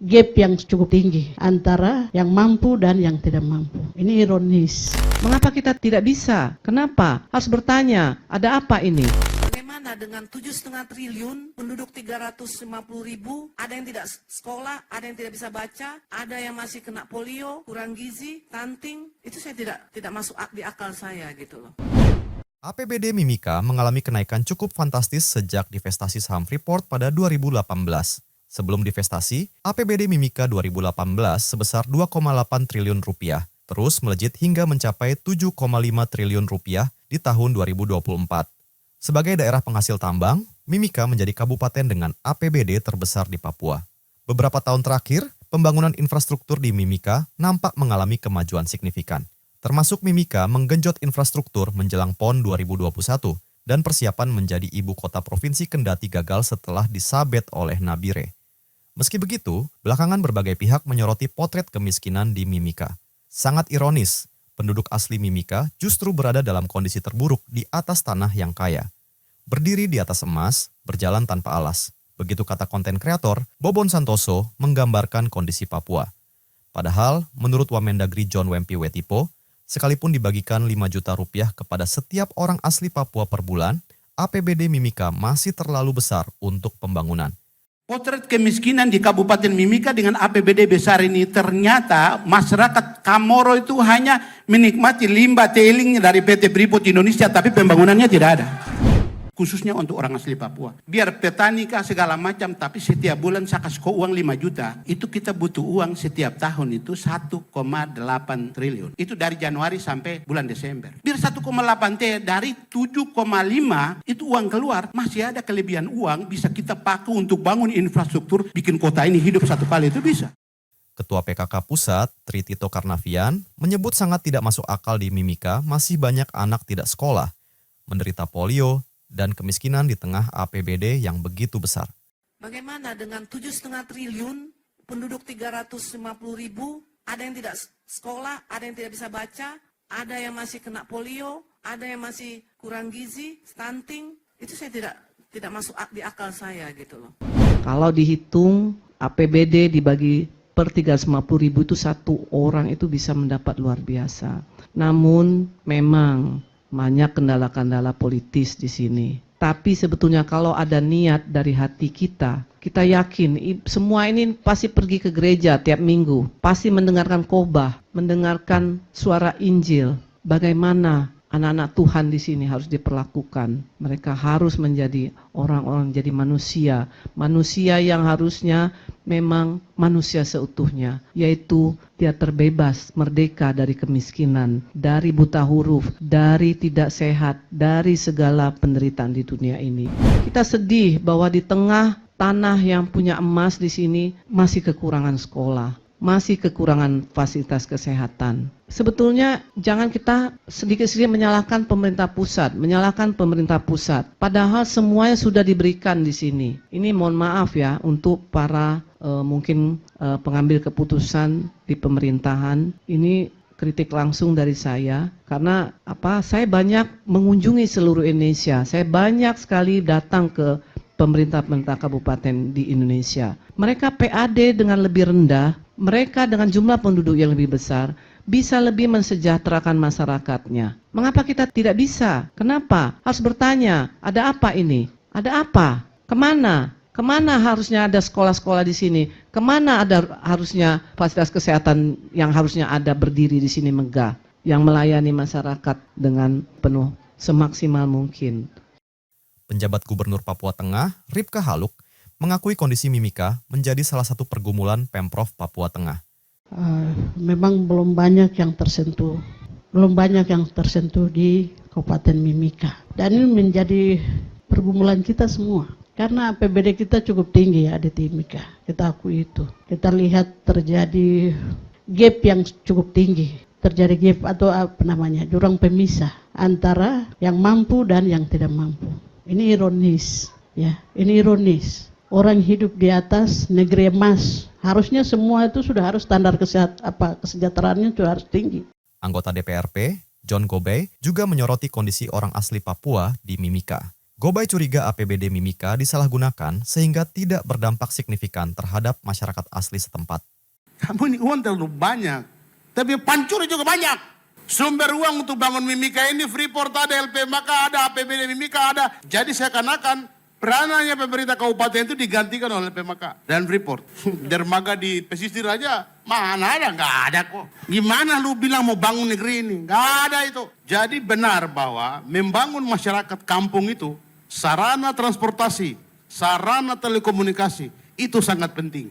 gap yang cukup tinggi antara yang mampu dan yang tidak mampu. Ini ironis. Mengapa kita tidak bisa? Kenapa? Harus bertanya, ada apa ini? Bagaimana dengan 7,5 triliun, penduduk 350 ribu, ada yang tidak sekolah, ada yang tidak bisa baca, ada yang masih kena polio, kurang gizi, stunting, itu saya tidak masuk di akal saya gitu loh. APBD Mimika mengalami kenaikan cukup fantastis sejak divestasi saham Freeport pada 2018. Sebelum divestasi, APBD Mimika 2018 sebesar 2,8 triliun rupiah, terus melejit hingga mencapai 7,5 triliun rupiah di tahun 2024. Sebagai daerah penghasil tambang, Mimika menjadi kabupaten dengan APBD terbesar di Papua. Beberapa tahun terakhir, pembangunan infrastruktur di Mimika nampak mengalami kemajuan signifikan. Termasuk Mimika menggenjot infrastruktur menjelang PON 2021 dan persiapan menjadi ibu kota provinsi Kendati gagal setelah disabet oleh Nabire. Meski begitu, belakangan berbagai pihak menyoroti potret kemiskinan di Mimika. Sangat ironis, penduduk asli Mimika justru berada dalam kondisi terburuk di atas tanah yang kaya. Berdiri di atas emas, berjalan tanpa alas. Begitu kata konten kreator, Bobon Santoso menggambarkan kondisi Papua. Padahal, menurut Wamendagri John Wempi Wetipo, sekalipun dibagikan 5 juta rupiah kepada setiap orang asli Papua per bulan, APBD Mimika masih terlalu besar untuk pembangunan. Potret kemiskinan di Kabupaten Mimika dengan APBD besar ini ternyata masyarakat Kamoro itu hanya menikmati limbah tailing dari PT Freeport Indonesia tapi pembangunannya tidak ada. Khususnya untuk orang asli Papua. Biar petani kah segala macam tapi setiap bulan saya kasih kau uang 5 juta. Itu kita butuh uang setiap tahun itu 1,8 triliun. Itu dari Januari sampai bulan Desember. Biar 1,8 T dari 7,5 itu uang keluar. Masih ada kelebihan uang bisa kita pakai untuk bangun infrastruktur. Bikin kota ini hidup satu kali itu bisa. Ketua PKK Pusat, Tri Tito Karnavian, menyebut sangat tidak masuk akal di Mimika masih banyak anak tidak sekolah, menderita polio, dan kemiskinan di tengah APBD yang begitu besar. Bagaimana dengan 7,5 triliun, penduduk 350 ribu, ada yang tidak sekolah, ada yang tidak bisa baca, ada yang masih kena polio, ada yang masih kurang gizi, stunting, itu saya tidak masuk di akal saya gitu loh. Kalau dihitung APBD dibagi per 350 ribu itu satu orang itu bisa mendapat luar biasa. Namun memang banyak kendala-kendala politis di sini. Tapi sebetulnya kalau ada niat dari hati kita yakin semua ini pasti pergi ke gereja tiap minggu, pasti mendengarkan khotbah, mendengarkan suara Injil. Bagaimana anak-anak Tuhan di sini harus diperlakukan. Mereka harus menjadi orang-orang, jadi manusia yang harusnya memang manusia seutuhnya, yaitu dia terbebas, merdeka dari kemiskinan, dari buta huruf, dari tidak sehat, dari segala penderitaan di dunia ini. Kita sedih bahwa di tengah tanah yang punya emas di sini masih kekurangan sekolah, masih kekurangan fasilitas kesehatan. Sebetulnya jangan kita sedikit-sedikit menyalahkan pemerintah pusat, padahal semuanya sudah diberikan di sini. Ini mohon maaf ya untuk para pengambil keputusan di pemerintahan. Ini kritik langsung dari saya karena saya banyak mengunjungi seluruh Indonesia. Saya banyak sekali datang ke pemerintah-pemerintah kabupaten di Indonesia. Mereka PAD dengan lebih rendah, mereka dengan jumlah penduduk yang lebih besar, bisa lebih mensejahterakan masyarakatnya. Mengapa kita tidak bisa? Kenapa? Harus bertanya, ada apa ini? Ada apa? Kemana? Kemana harusnya ada sekolah-sekolah di sini? Kemana ada harusnya fasilitas kesehatan yang harusnya ada berdiri di sini megah, yang melayani masyarakat dengan penuh semaksimal mungkin? Penjabat Gubernur Papua Tengah, Ripka Haluk, mengakui kondisi Mimika menjadi salah satu pergumulan Pemprov Papua Tengah. Memang belum banyak yang tersentuh di Kabupaten Mimika. Dan ini menjadi pergumulan kita semua. Karena APBD kita cukup tinggi ya di Mimika. Kita akui itu. Kita lihat terjadi gap yang cukup tinggi. Terjadi gap atau jurang pemisah antara yang mampu dan yang tidak mampu. Ini ironis, ya. Ini ironis. Orang hidup di atas negeri emas, harusnya semua itu sudah harus standar kesejahteraannya sudah harus tinggi. Anggota DPRP, John Gobey, juga menyoroti kondisi orang asli Papua di Mimika. Gobay curiga APBD Mimika disalahgunakan sehingga tidak berdampak signifikan terhadap masyarakat asli setempat. Kamu ini uang terlalu banyak, tapi pancuri juga banyak. Sumber uang untuk bangun Mimika ini Freeport ada, LPMK ada, APBD Mimika ada. Jadi seakan-akan peranannya pemerintah kabupaten itu digantikan oleh LPMK dan Freeport. Dermaga di pesisir aja, mana ada? Nggak ada kok. Gimana lu bilang mau bangun negeri ini? Nggak ada itu. Jadi benar bahwa membangun masyarakat kampung itu, sarana transportasi, sarana telekomunikasi, itu sangat penting.